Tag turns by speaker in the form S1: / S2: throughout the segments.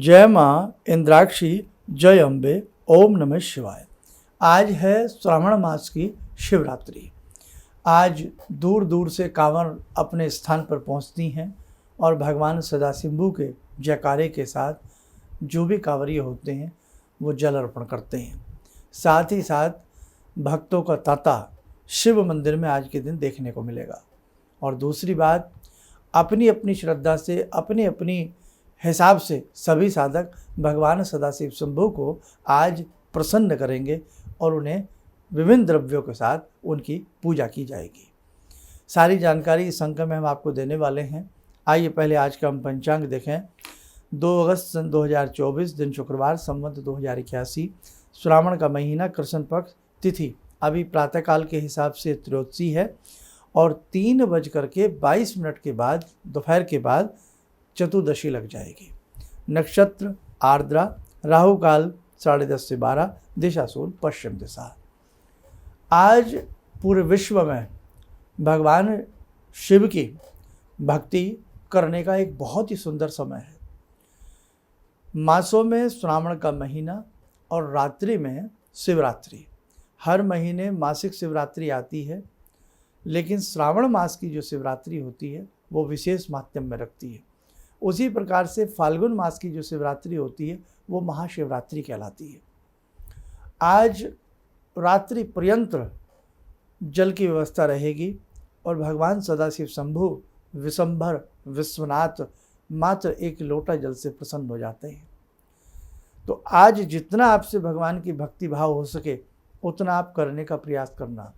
S1: जय माँ इंद्राक्षी, जय अम्बे, ओम नमः शिवाय। आज है श्रावण मास की शिवरात्रि। आज दूर दूर से कांवर अपने स्थान पर पहुंचती हैं और भगवान सदाशिवु के जयकारे के साथ जो भी कांवरिये होते हैं वो जल अर्पण करते हैं। साथ ही साथ भक्तों का तांता शिव मंदिर में आज के दिन देखने को मिलेगा। और दूसरी बात, अपनी अपनी श्रद्धा से अपनी अपनी हिसाब से सभी साधक भगवान सदाशिव शंभू को आज प्रसन्न करेंगे और उन्हें विभिन्न द्रव्यों के साथ उनकी पूजा की जाएगी। सारी जानकारी इस अंक में हम आपको देने वाले हैं। आइए पहले आज का हम पंचांग देखें। 2 अगस्त सन 2024 दिन शुक्रवार, संवत 2081, श्रावण का महीना, कृष्ण पक्ष, तिथि अभी प्रातःकाल के हिसाब से त्रयोदशी है और 3:22 के बाद दोपहर के बाद चतुर्दशी लग जाएगी। नक्षत्र आर्द्रा, राहु काल 10:30 से 12, दिशा सूल पश्चिम दिशा। आज पूरे विश्व में भगवान शिव की भक्ति करने का एक बहुत ही सुंदर समय है। मासों में श्रावण का महीना और रात्रि में शिवरात्रि। हर महीने मासिक शिवरात्रि आती है, लेकिन श्रावण मास की जो शिवरात्रि होती है वो विशेष माहात्म्य में रखती है। उसी प्रकार से फाल्गुन मास की जो शिवरात्रि होती है वो महाशिवरात्रि कहलाती है। आज रात्रि पर्यंत जल की व्यवस्था रहेगी और भगवान सदाशिव शंभु विशंभर विश्वनाथ मात्र 1 लोटा जल से प्रसन्न हो जाते हैं। तो आज जितना आपसे भगवान की भक्ति भाव हो सके उतना आप करने का प्रयास करना।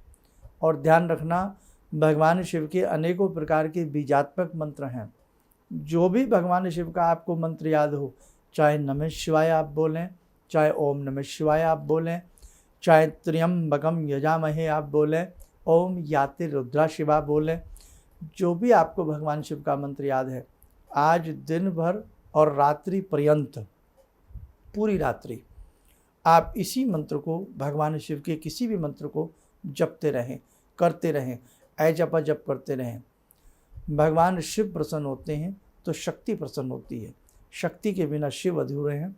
S1: और ध्यान रखना, भगवान शिव के अनेकों प्रकार के बीजात्मक मंत्र हैं। जो भी भगवान शिव का आपको मंत्र याद हो, चाहे नमः शिवाय आप बोलें, चाहे ओम नमः शिवाय आप बोलें, चाहे त्र्यंबकम यजामहे आप बोलें, ओम याति रुद्रा शिवा बोलें, जो भी आपको भगवान शिव का मंत्र याद है, आज दिन भर और रात्रि पर्यंत पूरी रात्रि आप इसी मंत्र को, भगवान शिव के किसी भी मंत्र को जपते रहें, करते रहें, जपा जप करते रहें। भगवान शिव प्रसन्न होते हैं तो शक्ति प्रसन्न होती है। शक्ति के बिना शिव अधूरे हैं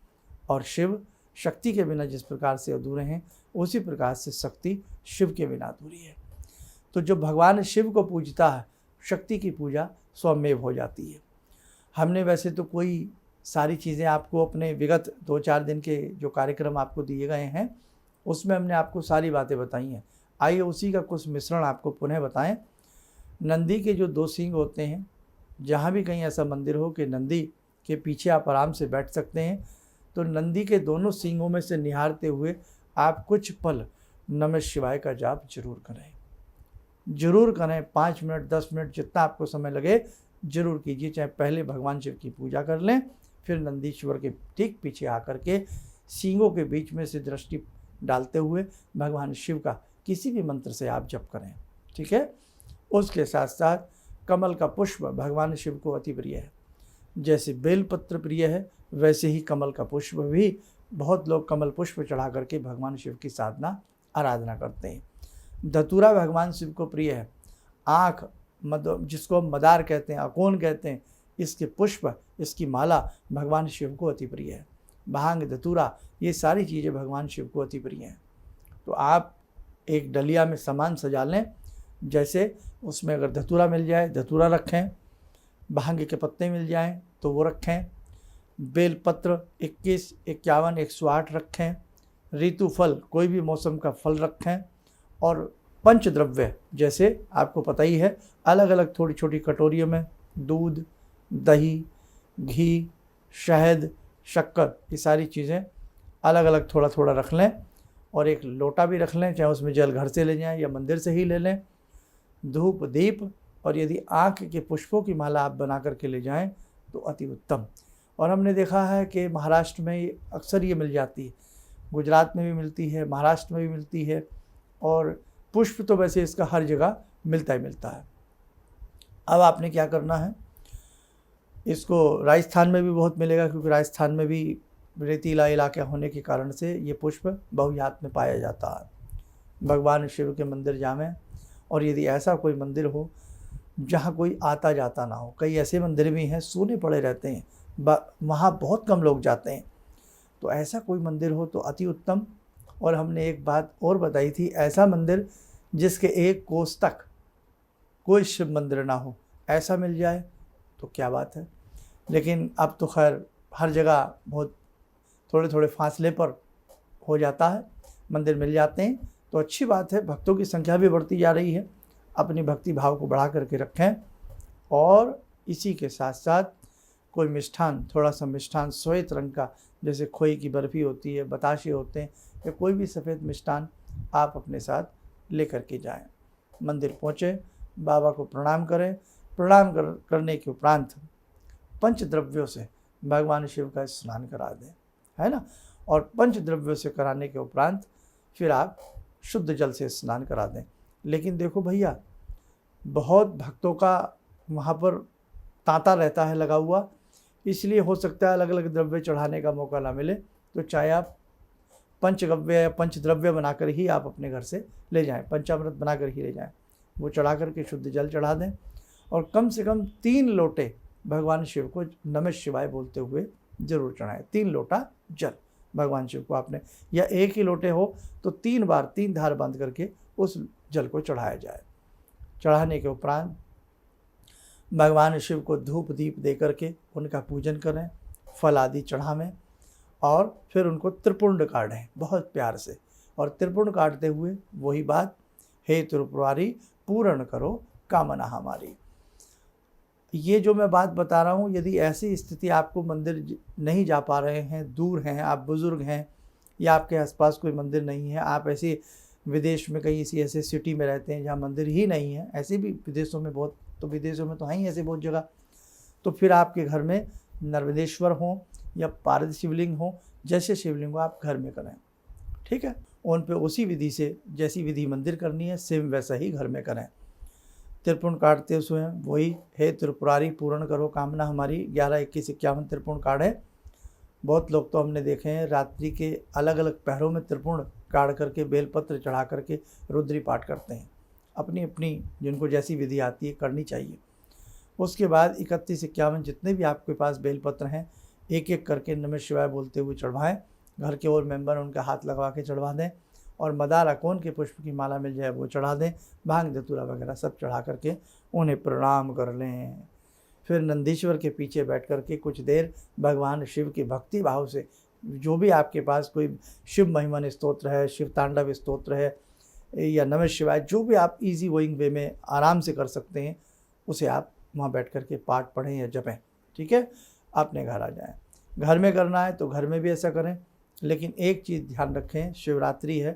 S1: और शिव शक्ति के बिना जिस प्रकार से अधूरे हैं उसी प्रकार से शक्ति शिव के बिना अधूरी है। तो जो भगवान शिव को पूजता है, शक्ति की पूजा स्वमेव हो जाती है। हमने वैसे तो कोई सारी चीज़ें आपको अपने विगत 2-4 दिन के जो कार्यक्रम आपको दिए गए हैं उसमें हमने आपको सारी बातें बताई हैं। आइए उसी का कुछ मिश्रण आपको पुनः बताएं। नंदी के जो 2 सींग होते हैं, जहाँ भी कहीं ऐसा मंदिर हो कि नंदी के पीछे आप आराम से बैठ सकते हैं, तो नंदी के दोनों सींगों में से निहारते हुए आप कुछ पल नमः शिवाय का जाप जरूर करें। जरूर करें, 5 मिनट 10 मिनट जितना आपको समय लगे जरूर कीजिए। चाहे पहले भगवान शिव की पूजा कर लें, फिर नंदीश्वर के ठीक पीछे आकर के सींगों के बीच में से दृष्टि डालते हुए भगवान शिव का किसी भी मंत्र से आप जप करें। ठीक है। उसके साथ साथ कमल का पुष्प भगवान शिव को अति प्रिय है। जैसे बेलपत्र प्रिय है वैसे ही कमल का पुष्प भी, बहुत लोग कमल पुष्प चढ़ा करके भगवान शिव की साधना आराधना करते हैं। धतूरा भगवान शिव को प्रिय है। आँख जिसको हम मदार कहते हैं, अकोन कहते हैं, इसके पुष्प, इसकी माला भगवान शिव को अति प्रिय है। भांग, धतूरा, ये सारी चीज़ें भगवान शिव को अति प्रिय हैं। तो आप एक डलिया में सामान सजा लें, जैसे उसमें अगर धतूरा मिल जाए धतूरा रखें, भांग के पत्ते मिल जाएं तो वो रखें, बेलपत्र 21, 51, 108 रखें, ऋतु फल कोई भी मौसम का फल रखें, और पंचद्रव्य जैसे आपको पता ही है अलग अलग थोड़ी छोटी कटोरियों में दूध, दही, घी, शहद, शक्कर, ये सारी चीज़ें अलग अलग थोड़ा थोड़ा रख लें और एक लोटा भी रख लें, चाहे उसमें जल घर से ले जाएं या मंदिर से ही ले लें। धूप, दीप, और यदि आँख के पुष्पों की माला आप बना करके ले जाएं तो अति उत्तम। और हमने देखा है कि महाराष्ट्र में अक्सर ये मिल जाती है, गुजरात में भी मिलती है, महाराष्ट्र में भी मिलती है, और पुष्प तो वैसे इसका हर जगह मिलता ही मिलता है। अब आपने क्या करना है, इसको राजस्थान में भी बहुत मिलेगा क्योंकि राजस्थान में भी रेतीला इलाका होने के कारण से ये पुष्प बहुयात में पाया जाता है। भगवान शिव के मंदिर जावें, और यदि ऐसा कोई मंदिर हो जहाँ कोई आता जाता ना हो, कई ऐसे मंदिर भी हैं सूने पड़े रहते हैं, वहाँ बहुत कम लोग जाते हैं। तो ऐसा कोई मंदिर हो तो अति उत्तम। और हमने एक बात और बताई थी, ऐसा मंदिर जिसके 1 कोस तक कोई शिव मंदिर ना हो, ऐसा मिल जाए तो क्या बात है। लेकिन अब तो खैर हर जगह बहुत थोड़े थोड़े फासले पर हो जाता है, मंदिर मिल जाते हैं, तो अच्छी बात है। भक्तों की संख्या भी बढ़ती जा रही है। अपनी भक्ति भाव को बढ़ा करके रखें। और इसी के साथ साथ कोई मिष्ठान, थोड़ा सा मिष्ठान श्वेत रंग का, जैसे खोए की बर्फ़ी होती है, बताशे होते हैं, या कोई भी सफ़ेद मिष्ठान आप अपने साथ लेकर के जाएं। मंदिर पहुँचे, बाबा को प्रणाम करें। प्रणाम करने के उपरांत पंचद्रव्यों से भगवान शिव का स्नान करा दें, है ना। और पंचद्रव्यों से कराने के उपरांत फिर आप शुद्ध जल से स्नान करा दें। लेकिन देखो भैया, बहुत भक्तों का वहाँ पर तांता रहता है लगा हुआ, इसलिए हो सकता है अलग अलग द्रव्य चढ़ाने का मौका ना मिले। तो चाहे आप पंचगव्य या पंचद्रव्य बनाकर ही आप अपने घर से ले जाएं, पंचामृत बनाकर ही ले जाएं, वो चढ़ा करके शुद्ध जल चढ़ा दें। और कम से कम 3 लोटे भगवान शिव को नमः शिवाय बोलते हुए जरूर चढ़ाएं। 3 लोटा जल भगवान शिव को आपने, या 1 ही लोटे हो तो 3 बार 3 धार बांध करके उस जल को चढ़ाया जाए। चढ़ाने के उपरांत भगवान शिव को धूप दीप दे करके उनका पूजन करें, फल आदि चढ़ावें, और फिर उनको त्रिपुंड काटें बहुत प्यार से। और त्रिपुंड काटते हुए वही बात, हे त्रिपुरारी पूर्ण करो कामना हमारी। ये जो मैं बात बता रहा हूँ, यदि ऐसी स्थिति आपको मंदिर नहीं जा पा रहे हैं, दूर हैं, आप बुज़ुर्ग हैं, या आपके आसपास कोई मंदिर नहीं है, आप ऐसे विदेश में कहीं ऐसे सिटी में रहते हैं जहाँ मंदिर ही नहीं है, ऐसे भी विदेशों में बहुत, तो विदेशों में तो हैं ही ऐसे बहुत जगह, तो फिर आपके घर में नर्मदेश्वर हो या पारद शिवलिंग हो, जैसे शिवलिंग को आप घर में करें, ठीक है। उन पे उसी विधि से, जैसी विधि मंदिर करनी है, सेम वैसा ही घर में करें। त्रिपुंड काटते हुए वही, हे त्रिपुरारी पूर्ण करो कामना हमारी, 11, 21, 51 त्रिपुंड काटें। बहुत लोग तो हमने देखे हैं रात्रि के अलग अलग पहरों में त्रिपुंड काट करके बेलपत्र चढ़ा करके रुद्री पाठ करते हैं। अपनी अपनी जिनको जैसी विधि आती है करनी चाहिए। उसके बाद 31, 51 जितने भी आपके पास बेलपत्र हैं, एक एक करके नमः शिवाय बोलते हुए चढ़वाएं। घर के और मेंबर उनका हाथ लगवा के चढ़वा दें, और मदार अकोन के पुष्प की माला मिल जाए वो चढ़ा दें, भांग धतूरा वगैरह सब चढ़ा करके उन्हें प्रणाम कर लें। फिर नंदीश्वर के पीछे बैठ करके कुछ देर भगवान शिव की भक्ति भाव से, जो भी आपके पास कोई शिव महिमन स्तोत्र है, शिव तांडव स्तोत्र है, या नमः शिवाय, जो भी आप इजी गोइंग वे में आराम से कर सकते हैं, उसे आप वहाँ बैठ करके पाठ पढ़ें या जपें, ठीक है। अपने घर आ जाएं। घर में करना है तो घर में भी ऐसा करें, लेकिन एक चीज़ ध्यान रखें, शिवरात्रि है,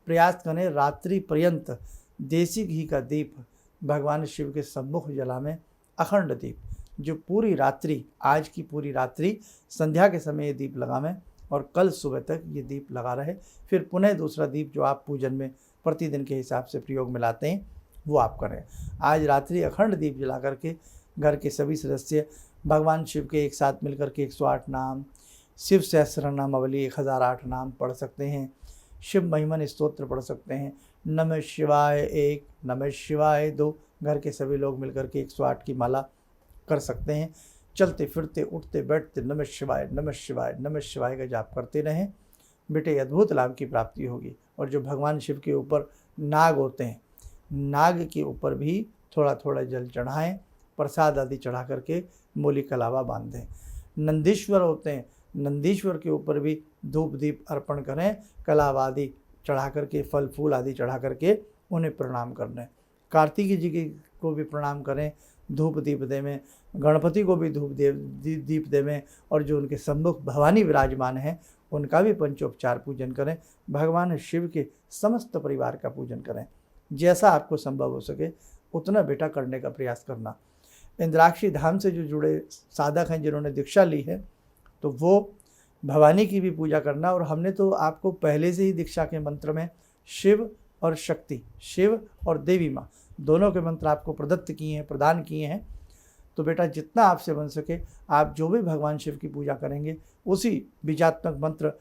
S1: प्रयास करें रात्रि पर्यंत देसी घी का दीप भगवान शिव के सम्मुख जलावें, अखंड दीप, जो पूरी रात्रि, आज की पूरी रात्रि संध्या के समय ये दीप लगावें, और कल सुबह तक ये दीप लगा रहे। फिर पुनः दूसरा दीप जो आप पूजन में प्रतिदिन के हिसाब से प्रयोग में लाते हैं वो आप करें। आज रात्रि अखंड दीप जला करके घर के सभी सदस्य भगवान शिव के एक साथ मिलकर के 108 नाम, शिव सहस्र नामावली 1008 नाम पढ़ सकते हैं, शिव महिमन स्तोत्र पढ़ सकते हैं, नमः शिवाय 1, नमः शिवाय 2, घर के सभी लोग मिलकर के 108 की माला कर सकते हैं। चलते फिरते उठते बैठते नमः शिवाय नमः शिवाय नमः शिवाय का जाप करते रहें, बेटे अद्भुत लाभ की प्राप्ति होगी। और जो भगवान शिव के ऊपर नाग होते हैं, नाग के ऊपर भी थोड़ा थोड़ा जल चढ़ाएं, प्रसाद आदि चढ़ा करके मूली कलावा बांध दें। नंदीश्वर होते हैं, नंदीश्वर के ऊपर भी धूप दीप अर्पण करें, कलावा आदि चढ़ा करके, फल फूल आदि चढ़ा करके उन्हें प्रणाम करना। कार्तिकी जी को भी प्रणाम करें, धूप दीप देवें, गणपति को भी धूप दीप देवें, और जो उनके सम्मुख भवानी विराजमान हैं उनका भी पंचोपचार पूजन करें। भगवान शिव के समस्त परिवार का पूजन करें। जैसा आपको संभव हो सके उतना बेटा करने का प्रयास करना। इंद्राक्षी धाम से जो जुड़े साधक हैं जिन्होंने दीक्षा ली है, तो वो भवानी की भी पूजा करना। और हमने तो आपको पहले से ही दीक्षा के मंत्र में शिव और शक्ति, शिव और देवी माँ दोनों के मंत्र आपको प्रदत्त किए हैं, प्रदान किए हैं। तो बेटा जितना आपसे बन सके आप जो भी भगवान शिव की पूजा करेंगे उसी बीजात्मक मंत्र,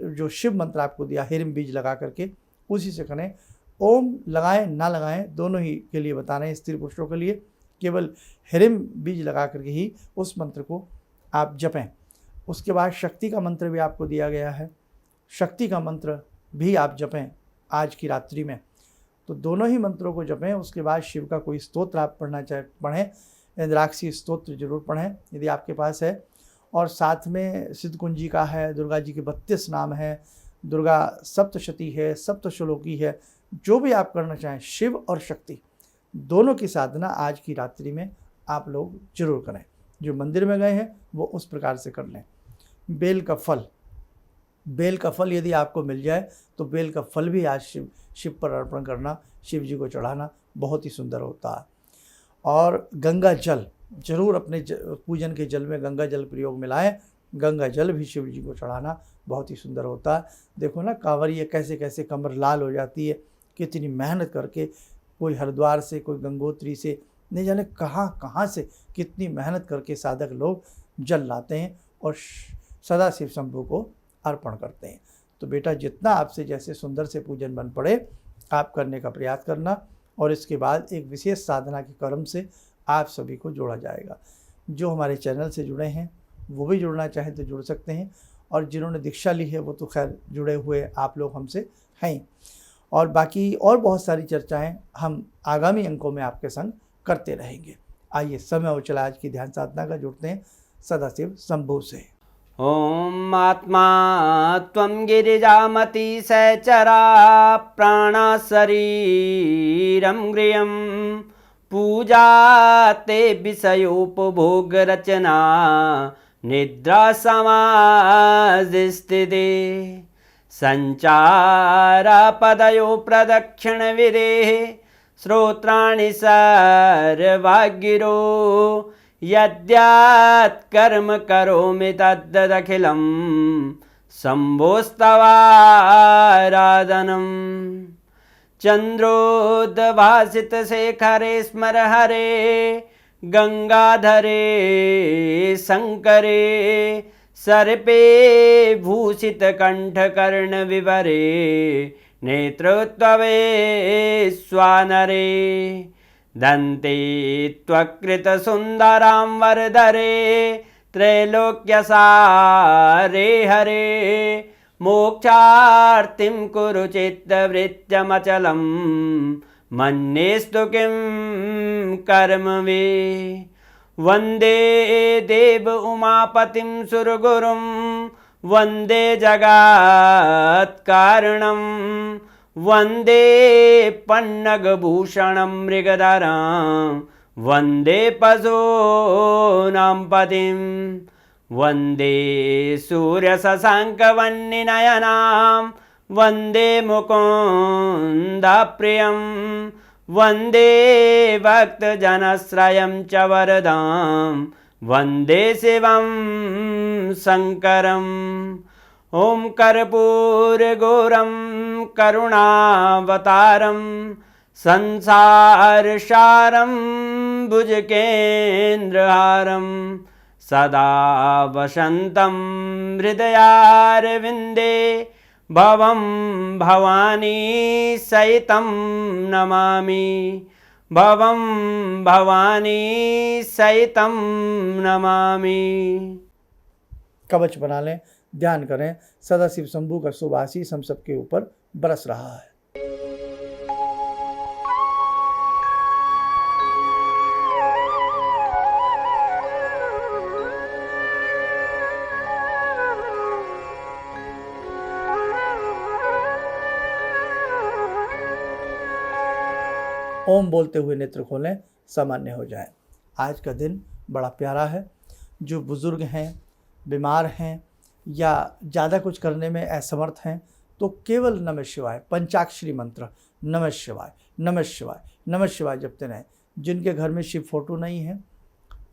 S1: जो शिव मंत्र आपको दिया हिरम बीज लगा करके, उसी से करें। ओम लगाएं ना लगाएं दोनों ही के लिए बता रहे हैं, स्त्री पुरुषों के लिए केवल हिरम बीज लगा करके ही उस मंत्र को आप जपें। उसके बाद शक्ति का मंत्र भी आपको दिया गया है, शक्ति का मंत्र भी आप जपें आज की रात्रि में। तो दोनों ही मंत्रों को जपें। उसके बाद शिव का कोई स्तोत्र आप पढ़ें, इंद्राक्षी स्तोत्र जरूर पढ़ें यदि आपके पास है। और साथ में सिद्ध कुंजी का है, दुर्गा जी के 32 नाम है, दुर्गा सप्तशती है, सप्तश्लोकी है। जो भी आप करना चाहें, शिव और शक्ति दोनों की साधना आज की रात्रि में आप लोग जरूर करें। जो मंदिर में गए हैं वो उस प्रकार से कर लें। बेल का फल यदि आपको मिल जाए तो बेल का फल भी आज शिव पर अर्पण करना, शिव जी को चढ़ाना बहुत ही सुंदर होता है। और गंगा जल जरूर अपने पूजन के जल में गंगा जल प्रयोग मिलाएं। गंगा जल भी शिव जी को चढ़ाना बहुत ही सुंदर होता है। देखो ना, कांवरिया कैसे कैसे कमर लाल हो जाती है, कितनी मेहनत करके, कोई हरिद्वार से, कोई गंगोत्री से, नहीं जाने कहाँ कहाँ से कितनी मेहनत करके साधक लोग जल लाते हैं और सदा शिव शंभू को अर्पण करते हैं। तो बेटा, जितना आपसे जैसे सुंदर से पूजन बन पड़े आप करने का प्रयास करना। और इसके बाद एक विशेष साधना के क्रम से आप सभी को जोड़ा जाएगा। जो हमारे चैनल से जुड़े हैं वो भी जुड़ना चाहें तो जुड़ सकते हैं, और जिन्होंने दीक्षा ली है वो तो खैर जुड़े हुए आप लोग हमसे हैं। और बाकी और बहुत सारी चर्चाएं हम आगामी अंकों में आपके संग करते रहेंगे। आइए, समय हो चला आज की ध्यान साधना का। जुड़ते हैं सदाशिव शंभू से।
S2: ॐ आत्मा त्वं गिरिजामति सहचरा प्राणा शरीरं गृहं पूजा ते विषयोपभोगरचना निद्रा समाधिस्थिते सञ्चारपदयो प्रदक्षिणविधेः श्रोत्राणि सर्वागिरो यद्यात्कर्म करोमि तद्दखिलं शम्भोस्तवाराधनम् चन्द्रोद्भासितशेखरे स्मर हरे गंगाधरे शङ्करे सर्पे भूषितकण्ठकर्णविवरे नेत्रोत्तवे स्वानरे दन्ते त्वकृतसुन्दरां वरदरे त्रैलोक्यसारे हरे मोक्षार्तिं कुरु चित्तवृत्त्यमचलं मन्येस्तु किं कर्म वे वन्दे देव उमापतिं सुरगुरुं वन्दे जगत्कारणं वन्दे पन्नगभूषणं मृगधरं वन्दे पशूनां पतिं वन्दे सूर्यशशाङ्कवह्निनयनां वन्दे मुकुन्दप्रियं वन्दे भक्तजनश्रयं च वरदां वन्दे शिवं शङ्करम् ॐ कर्पूरगौरं करुणावतारं संसारसारं भुजगेन्द्रहारं सदा वसन्तं हृदयारविन्दे भवं भवानी सहितं नमामि भवं भवानी सहितं नमामि।
S1: कवच बना लें, ध्यान करें। सदाशिव शंभू का शुभ आशीष हम सबके ऊपर बरस रहा है। ओम बोलते हुए नेत्र खोलें, सामान्य हो जाए। आज का दिन बड़ा प्यारा है। जो बुजुर्ग हैं, बीमार हैं या ज़्यादा कुछ करने में असमर्थ हैं तो केवल नमः शिवाय पंचाक्षरी मंत्र नमः शिवाय नमः शिवाय नमः शिवाय जपते रहें। जिनके घर में शिव फोटो नहीं है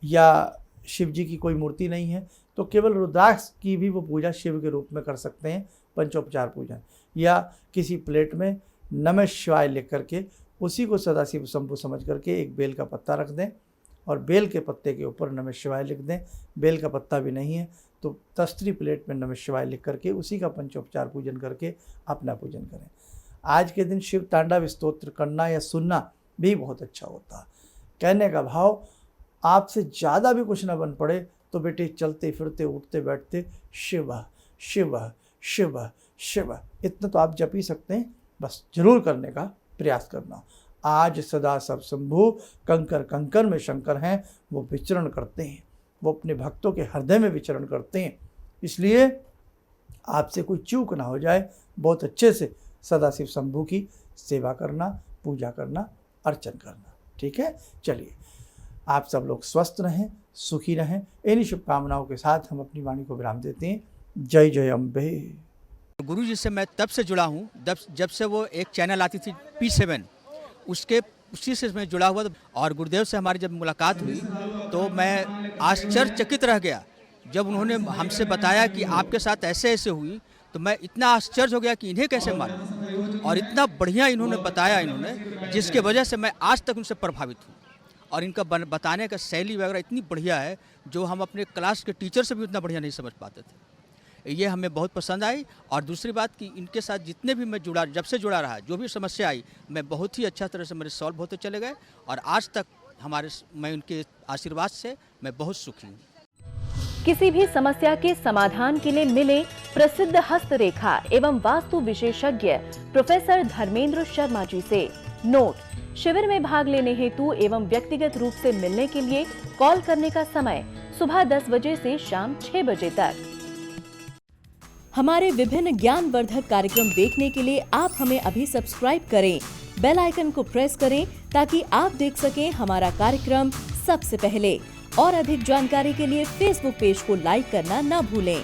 S1: या शिव जी की कोई मूर्ति नहीं है तो केवल रुद्राक्ष की भी वो पूजा शिव के रूप में कर सकते हैं, पंचोपचार पूजन। या किसी प्लेट में नमः शिवाय लिख करके उसी को सदाशिव शंभू समझ करके एक बेल का पत्ता रख दें और बेल के पत्ते के ऊपर नमः शिवाय लिख दें। बेल का पत्ता भी नहीं है तो तस्तरी प्लेट में नमः शिवाय लिख करके उसी का पंचोपचार पूजन करके अपना पूजन करें। आज के दिन शिव तांडव स्तोत्र करना या सुनना भी बहुत अच्छा होता है। कहने का भाव, आपसे ज़्यादा भी कुछ ना बन पड़े तो बेटे चलते फिरते उठते बैठते शिव शिव शिव शिव इतना तो आप जप ही सकते हैं, बस जरूर करने का प्रयास करना। आज सदा सब शंभु कंकर कंकर में शंकर हैं, वो विचरण करते हैं, वो अपने भक्तों के हृदय में विचरण करते हैं। इसलिए आपसे कोई चूक ना हो जाए, बहुत अच्छे से सदाशिव शंभु की सेवा करना, पूजा करना, अर्चन करना। ठीक है, चलिए आप सब लोग स्वस्थ रहें, सुखी रहें। इन्हीं शुभकामनाओं के साथ हम अपनी वाणी को विराम देते हैं। जय जय अम्बे।
S3: गुरु जी से मैं तब से जुड़ा हूँ जब से वो एक चैनल आती थी P7, उसी से मैं जुड़ा हुआ। और गुरुदेव से हमारी जब मुलाकात हुई तो मैं आश्चर्यचकित रह गया जब उन्होंने हमसे बताया कि आपके साथ ऐसे ऐसे हुई। तो मैं इतना आश्चर्य हो गया कि इन्हें कैसे मालूम, और इतना बढ़िया इन्होंने बताया इन्होंने, जिसके वजह से मैं आज तक उनसे प्रभावित हूँ। और इनका बताने का शैली वगैरह इतनी बढ़िया है जो हम अपने क्लास के टीचर से भी उतना बढ़िया नहीं समझ पाते थे। ये हमें बहुत पसंद आई। और दूसरी बात कि इनके साथ जितने भी मैं जुड़ा, जब से जुड़ा रहा, जो भी समस्या आई, मैं बहुत ही अच्छा तरह से मेरे सॉल्व होते चले गए। और आज तक मैं उनके आशीर्वाद से मैं बहुत सुखी हूँ।
S4: किसी भी समस्या के समाधान के लिए मिले प्रसिद्ध हस्तरेखा एवं वास्तु विशेषज्ञ प्रोफेसर धर्मेंद्र शर्मा जी से। नोट: शिविर में भाग लेने हेतु एवं व्यक्तिगत रूप से मिलने के लिए कॉल करने का समय सुबह 10 बजे से शाम 6 बजे तक। हमारे विभिन्न ज्ञानवर्धक कार्यक्रम देखने के लिए आप हमें अभी सब्सक्राइब करें, बेल आइकन को प्रेस करें ताकि आप देख सकें हमारा कार्यक्रम सबसे पहले। और अधिक जानकारी के लिए फेसबुक पेज को लाइक करना न भूलें।